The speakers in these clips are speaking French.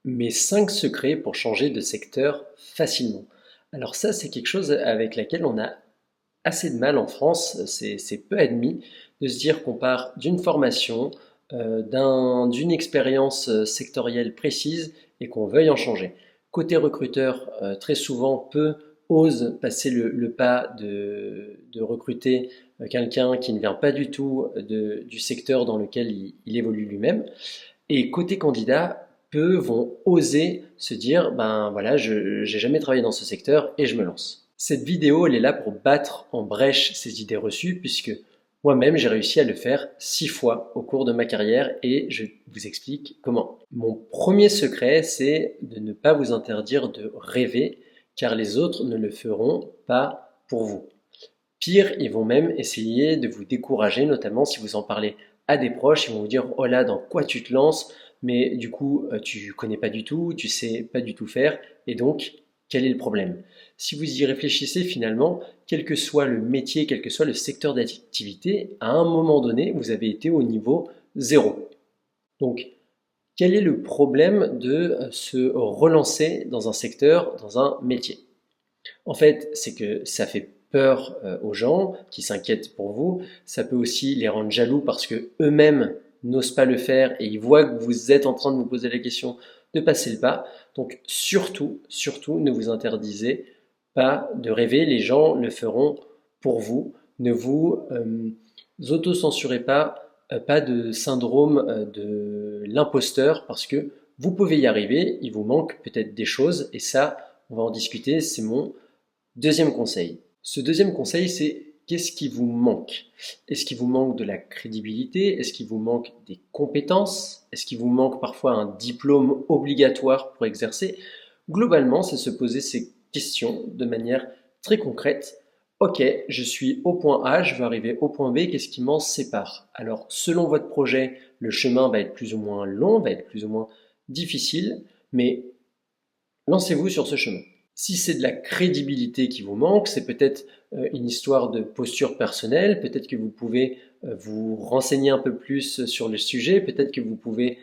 Mes 5 secrets pour changer de secteur facilement. Alors ça, c'est quelque chose avec laquelle on a assez de mal en France, c'est peu admis de se dire qu'on part d'une formation, d'une expérience sectorielle précise et qu'on veuille en changer. Côté recruteur, très souvent, peu osent passer le pas de recruter quelqu'un qui ne vient pas du tout du secteur dans lequel il évolue lui-même. Et côté candidat, peu vont oser se dire, ben voilà, je j'ai jamais travaillé dans ce secteur et je me lance. Cette vidéo, elle est là pour battre en brèche ces idées reçues, puisque moi-même, j'ai réussi à le faire 6 fois au cours de ma carrière et je vous explique comment. Mon premier secret, c'est de ne pas vous interdire de rêver, car les autres ne le feront pas pour vous. Pire, ils vont même essayer de vous décourager, notamment si vous en parlez à des proches. Ils vont vous dire: oh là, dans quoi tu te lances? Mais du coup, tu connais pas du tout, tu sais pas du tout faire, et donc, quel est le problème? Si vous y réfléchissez finalement, quel que soit le métier, quel que soit le secteur d'activité, à un moment donné, vous avez été au niveau zéro. Donc, quel est le problème de se relancer dans un secteur, dans un métier? En fait, c'est que ça fait peur aux gens qui s'inquiètent pour vous. Ça peut aussi les rendre jaloux parce que eux-mêmes n'osent pas le faire et ils voient que vous êtes en train de vous poser la question de passer le pas. Donc surtout, surtout, ne vous interdisez pas de rêver. Les gens le feront pour vous. Ne vous auto-censurez pas, pas de syndrome de l'imposteur parce que vous pouvez y arriver. Il vous manque peut-être des choses et ça, on va en discuter. C'est mon deuxième conseil. Ce deuxième conseil, c'est qu'est-ce qui vous manque? Est-ce qu'il vous manque de la crédibilité? Est-ce qu'il vous manque des compétences? Est-ce qu'il vous manque parfois un diplôme obligatoire pour exercer? Globalement, c'est se poser ces questions de manière très concrète. Ok, je suis au point A, je veux arriver au point B, qu'est-ce qui m'en sépare? Alors, selon votre projet, le chemin va être plus ou moins long, va être plus ou moins difficile, mais lancez-vous sur ce chemin. Si c'est de la crédibilité qui vous manque, c'est peut-être une histoire de posture personnelle, peut-être que vous pouvez vous renseigner un peu plus sur le sujet, peut-être que vous pouvez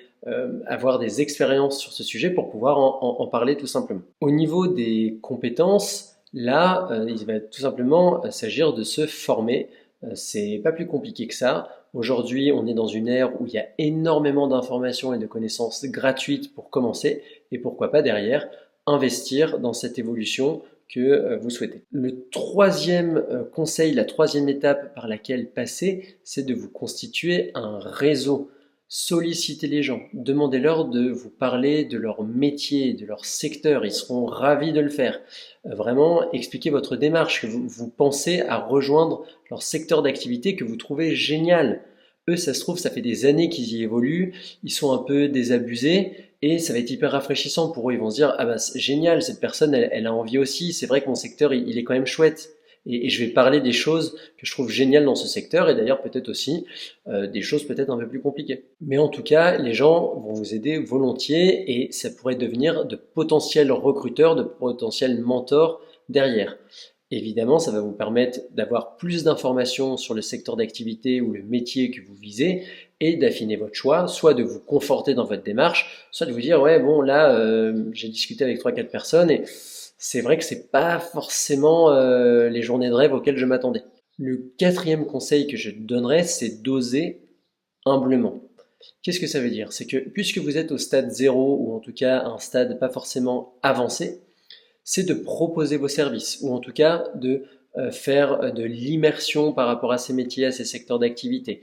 avoir des expériences sur ce sujet pour pouvoir en parler tout simplement. Au niveau des compétences, là, il va tout simplement s'agir de se former. C'est pas plus compliqué que ça. Aujourd'hui, on est dans une ère où il y a énormément d'informations et de connaissances gratuites pour commencer, et pourquoi pas derrière investir dans cette évolution que vous souhaitez. Le troisième conseil, la troisième étape par laquelle passer, c'est de vous constituer un réseau. Sollicitez les gens, demandez-leur de vous parler de leur métier, de leur secteur, ils seront ravis de le faire. Vraiment, expliquez votre démarche, que vous pensez à rejoindre leur secteur d'activité que vous trouvez génial. Eux, ça se trouve, ça fait des années qu'ils y évoluent, ils sont un peu désabusés, et ça va être hyper rafraîchissant pour eux. Ils vont se dire, ah bah c'est génial, cette personne, elle a envie aussi. C'est vrai que mon secteur, il est quand même chouette. Et je vais parler des choses que je trouve géniales dans ce secteur et d'ailleurs peut-être aussi des choses peut-être un peu plus compliquées. Mais en tout cas, les gens vont vous aider volontiers et ça pourrait devenir de potentiels recruteurs, de potentiels mentors derrière. Évidemment, ça va vous permettre d'avoir plus d'informations sur le secteur d'activité ou le métier que vous visez et d'affiner votre choix, soit de vous conforter dans votre démarche, soit de vous dire ouais bon là j'ai discuté avec trois quatre personnes et c'est vrai que c'est pas forcément les journées de rêve auxquelles je m'attendais. Le quatrième conseil que je donnerais, c'est d'oser humblement. Qu'est-ce que ça veut dire? C'est que puisque vous êtes au stade zéro ou en tout cas un stade pas forcément avancé, c'est de proposer vos services, ou en tout cas de faire de l'immersion par rapport à ces métiers, à ces secteurs d'activité,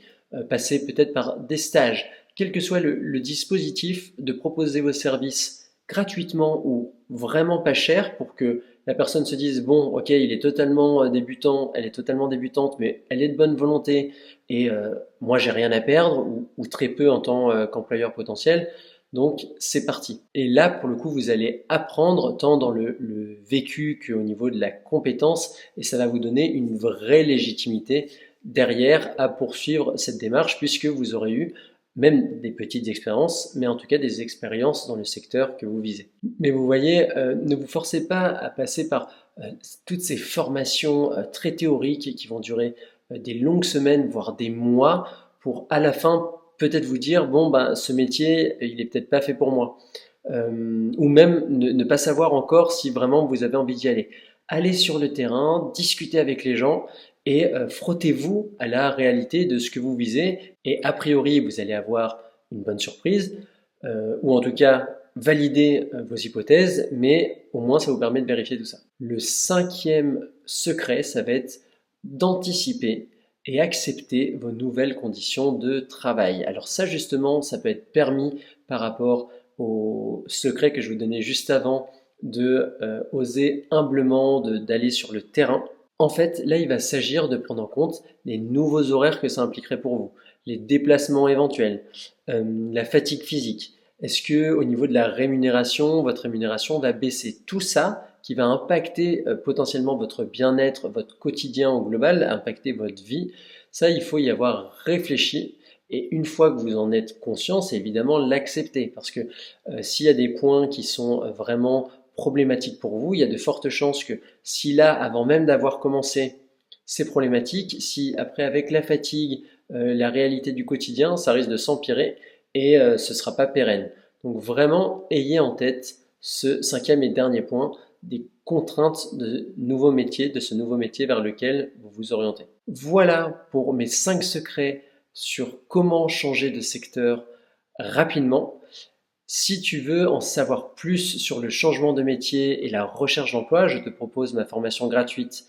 passer peut-être par des stages, quel que soit le dispositif, de proposer vos services gratuitement ou vraiment pas cher pour que la personne se dise, bon, ok, il est totalement débutant, elle est totalement débutante, mais elle est de bonne volonté et moi j'ai rien à perdre ou très peu en tant qu'employeur potentiel. Donc c'est parti. Et là, pour le coup, vous allez apprendre tant dans le vécu qu'au niveau de la compétence, et ça va vous donner une vraie légitimité derrière à poursuivre cette démarche, puisque vous aurez eu même des petites expériences, mais en tout cas des expériences dans le secteur que vous visez. Mais vous voyez, ne vous forcez pas à passer par toutes ces formations très théoriques qui vont durer des longues semaines, voire des mois, pour à la fin peut-être vous dire bon ben ce métier il est peut-être pas fait pour moi. ou même ne pas savoir encore si vraiment vous avez envie d'y aller. Allez sur le terrain, discutez avec les gens et frottez-vous à la réalité de ce que vous visez. Et a priori, vous allez avoir une bonne surprise, ou en tout cas valider vos hypothèses, mais au moins ça vous permet de vérifier tout ça. Le cinquième secret, ça va être d'anticiper et accepter vos nouvelles conditions de travail. Alors ça justement, ça peut être permis par rapport au secret que je vous donnais juste avant de oser humblement d'aller sur le terrain. En fait, là, il va s'agir de prendre en compte les nouveaux horaires que ça impliquerait pour vous, les déplacements éventuels, la fatigue physique. Est-ce que au niveau de la rémunération, votre rémunération va baisser? Tout ça qui va impacter potentiellement votre bien-être, votre quotidien au global, impacter votre vie, ça, il faut y avoir réfléchi. Et une fois que vous en êtes conscient, c'est évidemment l'accepter. Parce que s'il y a des points qui sont vraiment problématiques pour vous, il y a de fortes chances que si là, avant même d'avoir commencé, c'est problématique, si après avec la fatigue, la réalité du quotidien, ça risque de s'empirer et ce ne sera pas pérenne. Donc vraiment, ayez en tête ce cinquième et dernier point, des contraintes de nouveaux métiers, de ce nouveau métier vers lequel vous vous orientez. Voilà pour mes 5 secrets sur comment changer de secteur rapidement. Si tu veux en savoir plus sur le changement de métier et la recherche d'emploi, je te propose ma formation gratuite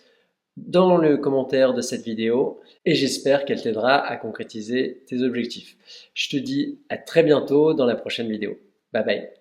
dans le commentaire de cette vidéo et j'espère qu'elle t'aidera à concrétiser tes objectifs. Je te dis à très bientôt dans la prochaine vidéo. Bye bye.